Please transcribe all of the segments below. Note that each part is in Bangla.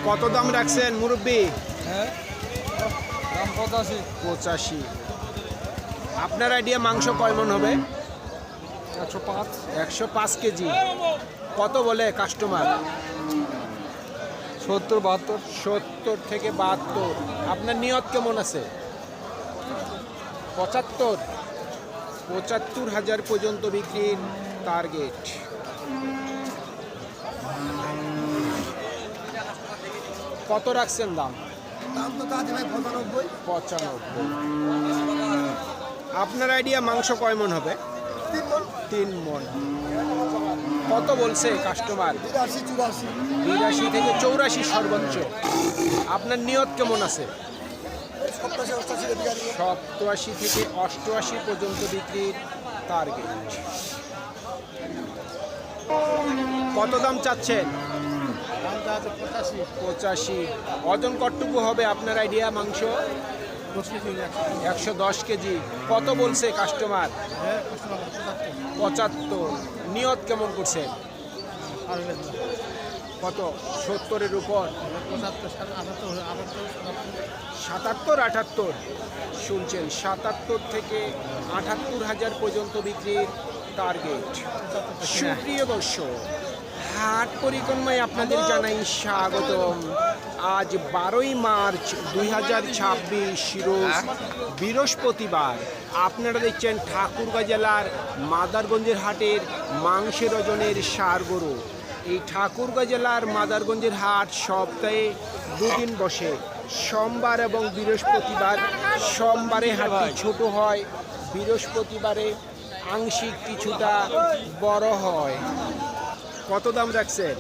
কত দাম রাখছেন মুরব্বী? হ্যাঁ, দাম 85। 85। আপনার আইডিয়া মাংস কয় মন হবে? 105। 105 কেজি। কত বলে কাস্টমার? 70-72। 70 থেকে 72। আপনার নিয়ত কেমন আছে? 75। 75,000 পর্যন্ত বিক্রির টার্গেট। কত রাখছেন দাম? দাম তো আছে ভাই 95। 95। আপনার আইডিয়া মাংস কয় মন হবে? 3 মন। কত বলছে কাস্টমার? 82-84। 82 থেকে 84 সর্বোচ্চ। আপনার নিয়ত কেমন আছে? 87-88 বিক্রি। 87 থেকে 88 পর্যন্ত বিক্রির টার্গেট। কত দাম চাচ্ছেন? দামটা আছে 85। 85। ওজন কতটুকু হবে আপনার আইডিয়া মাংস? 110 কেজি। কত বলছে কাস্টমার? হ্যাঁ, 75। নিয়ত কেমন করছেন? 75। কত? 70-এর উপর? 77-78। শুনছেন, 77 থেকে 78,000 পর্যন্ত বিক্রির টার্গেট। সুপ্রিয় দর্শক, হাট পরিক্রমায় আপনাদের জানাই স্বাগতম। আজ 12ই মার্চ 2026 রোজ বৃহস্পতিবার। আপনারা দেখছেন ঠাকুরগাঁ জেলার মাদারগঞ্জের হাটের মাংসের ওজনের ষাঁড় গরু। এই ঠাকুরগাঁ জেলার মাদারগঞ্জের হাট সপ্তাহে দুদিন বসে, সোমবার এবং বৃহস্পতিবার। সোমবারে হাটটি ছোট হয়, বৃহস্পতিবারে আংশিক কিছুটা বড় হয়। কত দাম রাখছেন?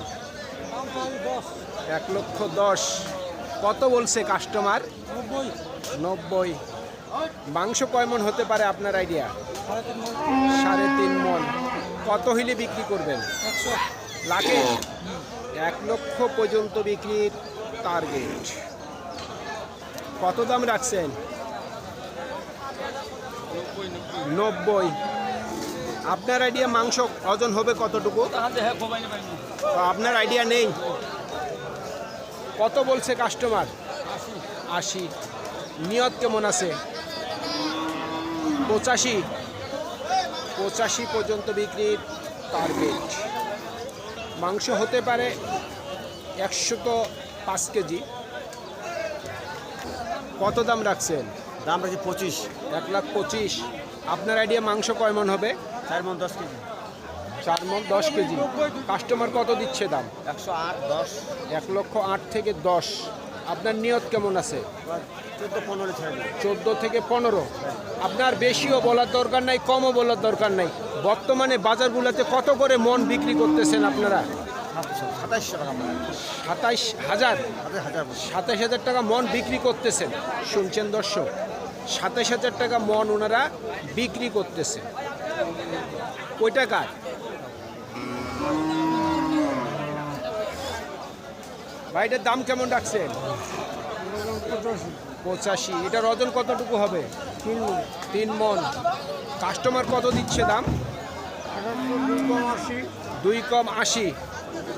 1,10,000। কত বলছে কাস্টমার? 90। মাংস কয় মন হতে পারে আপনার আইডিয়া? 3.5 মন। কত হইলে বিক্রি করবেন? 100। লাখে? 1 লক্ষ পর্যন্ত বিক্রির টার্গেট। কত দাম রাখছেন? 90। আপনার আইডিয়া মাংস ওজন হবে কতটুকু? আপনার আইডিয়া নেই। কত বলছে কাস্টমার? 80। নিয়ত কেমন আছে? 85। 85 পর্যন্ত বিক্রির টার্গেট। মাংস হতে পারে 105 কেজি। কত দাম রাখছেন? দাম রাখছি 25। 1,25,000। আপনার আইডিয়া মাংস কয় মন হবে? 4 মণ 10 কেজি। 4 মন 10 কেজি। কাস্টমার কত দিচ্ছে দাম? 108-10। 1,08,000 থেকে 10। আপনার নিয়ত কেমন আছে? 14-15 ছেড়ে দিন। 14 থেকে 15। আপনার বেশিও বলার দরকার নাই, কমও বলার দরকার নাই। বর্তমানে বাজারগুলোতে কত করে মন বিক্রি করতেছেন আপনারা? 2700 টাকা মণ। 27,000। 27,000 টাকা মন বিক্রি করতেছেন। শুনছেন দর্শক, 27,000 টাকা মন ওনারা বিক্রি করতেছেন। কয় টাকার? ভাইটার দাম কেমন রাখছেন? 85। এটার ওজন কতটুকু হবে? 3 মন। কাস্টমার কত দিচ্ছে দাম? 2 কম 80।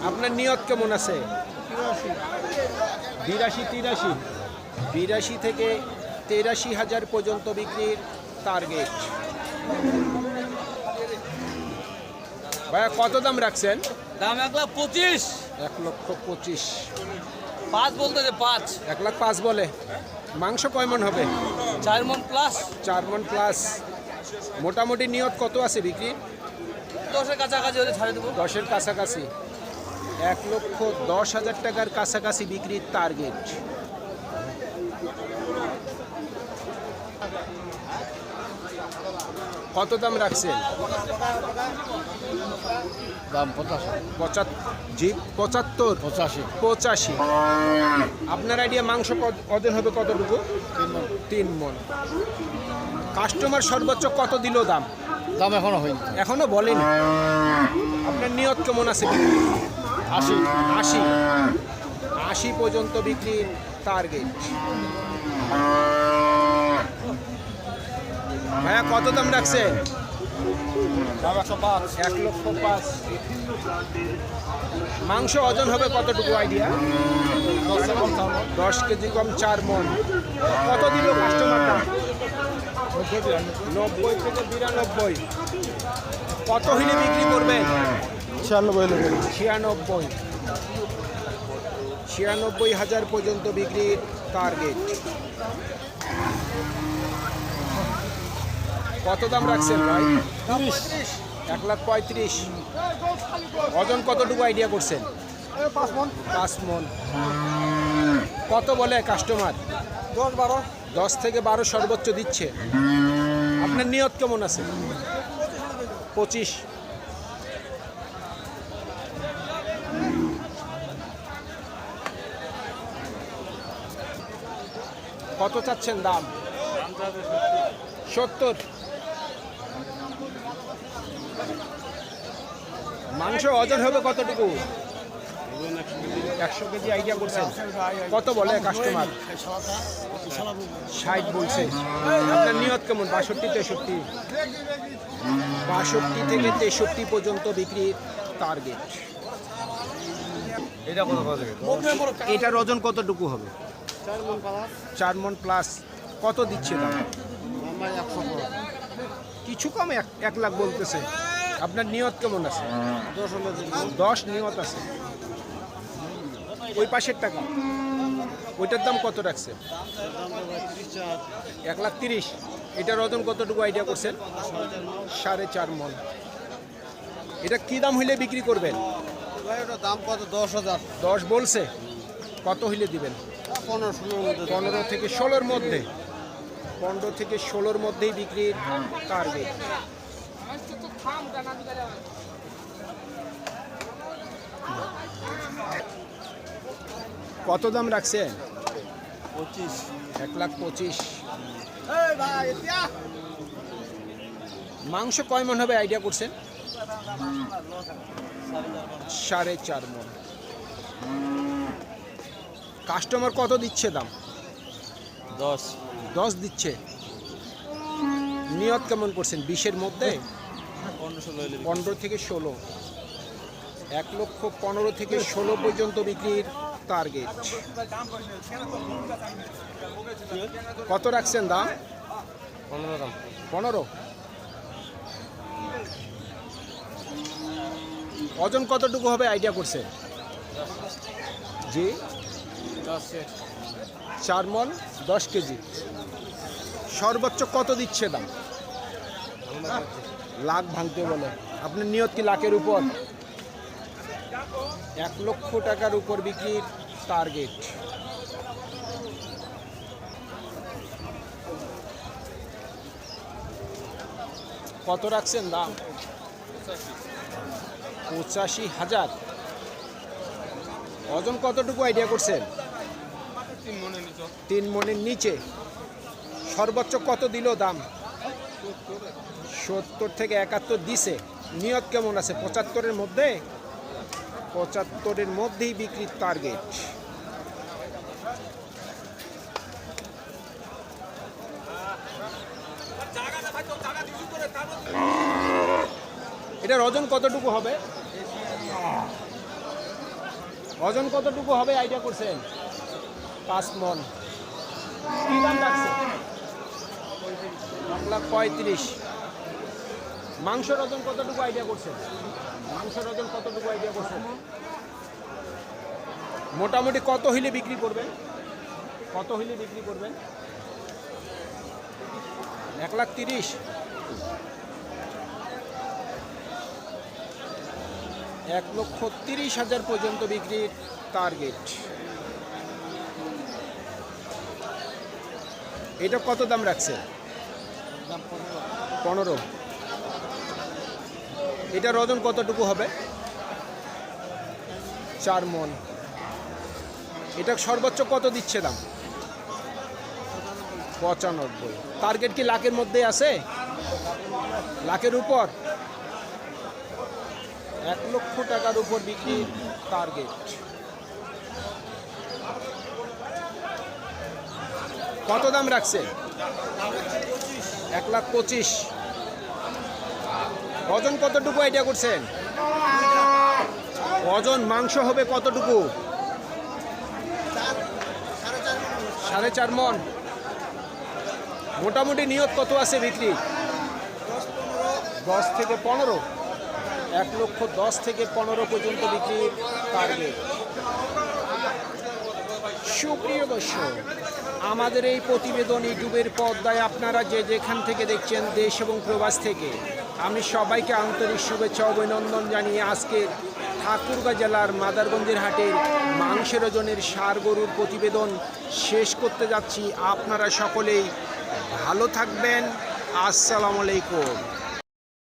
আপনার নিয়ত কেমন আছে? 82-83। 82 থেকে 83,000 পর্যন্ত বিক্রির টার্গেট। ভাইয়া কত দাম রাখছেন? দাম 1,25,000। 1,25,000। 5 বলতে 5। 1,05,000 বলে। মাংস কয় মন হবে? 4 মণ প্লাস। 4 মন প্লাস। মোটামুটি নিয়ত কত আছে বিক্রি? 10-এর কাছাকাছি হলে ছাড়ে দেবো। 10-এর কাছাকাছি। 1,10,000 টাকার কাছাকাছি বিক্রির টার্গেট। কত দাম রাখছেন? দাম 85। 75। 85। আপনার আইডিয়া মাংস ওজন হবে কতটুকু? 3 মন। কাস্টমার সর্বোচ্চ কত দিল দাম? দাম এখনো হয়নি। এখনো বলেনি। আপনার নিয়ত কেমন আছে? 80। 80 পর্যন্ত বিক্রির টার্গেট। ভাইয়া কত দাম রাখছেন? দাম 105। 1,05,000। মাংস ওজন হবে কতটুকু আইডিয়া? 10 কেজি কম 4 মন। কত দিল কাস্টমারটা? 90 থেকে 92। কত হইলে বিক্রি করবেন? 96। 96,000 পর্যন্ত বিক্রির টার্গেট। কত দাম রাখছেন ভাই? 1,35,000। ওজন কতটুকু আইডিয়া করছেন? 5 মন। কত বলে কাস্টমার? 10 থেকে 12 সর্বোচ্চ দিচ্ছে। আপনার নিয়ত কেমন আছে? 25। কত চাচ্ছেন দাম? 70। মাংস ওজন হবে কতটুকু? 100 কেজি আইডিয়া করছেন। কত বলে কাস্টমার? 60 বলছে। আপনার নিয়ত কেমন? 62, 63। 62 থেকে 63 পর্যন্ত বিক্রির টার্গেট। এটা কত পাওয়া যাবে? এটার ওজন কতটুকু হবে? 4 মন প্লাস। কত দিচ্ছে দাম? কিছু কম 1 লাখ বলতেছে। আপনার নিয়ত কেমন আছে? 10 নিয়ত আছে। ওই পাশের টাকা ওইটার দাম কত রাখছে? 1,30,000। এটার ওজন কতটুকু আইডিয়া করছেন? 4.5 মন। এটা কি দাম হইলে বিক্রি করবেন? দাম কত? 10,000। 10 বলছে। কত হইলে দিবেন? 15 থেকে 16-র মধ্যে। 15 থেকে 16-র মধ্যেই বিক্রির টার্গেট। কত দাম রাখছেন? 25। 1,25,000। মাংস কয় মন হবে আইডিয়া করছেন? 4.5 মন। কাস্টমার কত দিচ্ছে দাম? 10 দিচ্ছে। নিয়ত কেমন করছেন? 20-এর মধ্যে? 15 থেকে 16। 1,15,000 থেকে 16 পর্যন্ত বিক্রির টার্গেট। কত রাখছেন দাম? 15। ওজন কতটুকু হবে আইডিয়া করছেন? জি 4 মন 10 কেজি। সর্বোচ্চ কত দিচ্ছে দাম? লাখ ভাঙতে বলে। আপনার নিয়ত কি লাখের উপর? 1 লক্ষ টাকার উপর বিক্রির টার্গেট। কত রাখছেন দাম? 85,000। ওজন কতটুকু আইডিয়া করছেন? 3 মনের নিচে। সর্বোচ্চ কত দিল দাম? 70 থেকে 71 দিছে। নিয়ত কেমন আছে? 75-এর মধ্যে? 75-এর মধ্যেই বিক্রির টার্গেট। এটার ওজন কতটুকু হবে? ওজন কতটুকু হবে আইডিয়া করছেন? 5 মন। কি দাম রাখছে? 1,35,000। মাংসের ওজন কতটুকু আইডিয়া করছেন? মাংসের ওজন কতটুকু আইডিয়া করছেন? মোটামুটি কত হইলে বিক্রি করবেন? কত হইলে বিক্রি করবেন? 1,30,000। 1,30,000 পর্যন্ত বিক্রির টার্গেট। এটা কত দাম রাখছে? 15। এটার ওজন কতটুকু হবে? 4 মন। এটা সর্বোচ্চ কত দিচ্ছে দাম? 95। টার্গেট কি লাখের মধ্যে আছে? লাখের উপর? 1 লক্ষ টাকার উপর বিক্রির টার্গেট। কত দাম রাখছে? 1,25,000। ওজন কতটুকু আইডিয়া করছেন? ওজন মাংস হবে কতটুকু? 4.5 মন। মোটামুটি নিয়ত কত আছে বিক্রি? 10 থেকে 15। 1,10,000 থেকে 15 পর্যন্ত বিক্রির টার্গেট। সুপ্রিয় দর্শক, আমাদের এই প্রতিবেদন ইউটিউবের পর্দায় আপনারা যে যেখান থেকে দেখছেন দেশ এবং প্রবাস থেকে, আমি সবাইকে আন্তরিক শুভেচ্ছা অভিনন্দন জানিয়ে আজকে ঠাকুরগাঁ জেলার মাদারগঞ্জের হাটের মাংসের ওজনের ষাঁড় গরুর প্রতিবেদন শেষ করতে যাচ্ছি। আপনারা সকলেই ভালো থাকবেন। আসসালামু আলাইকুম।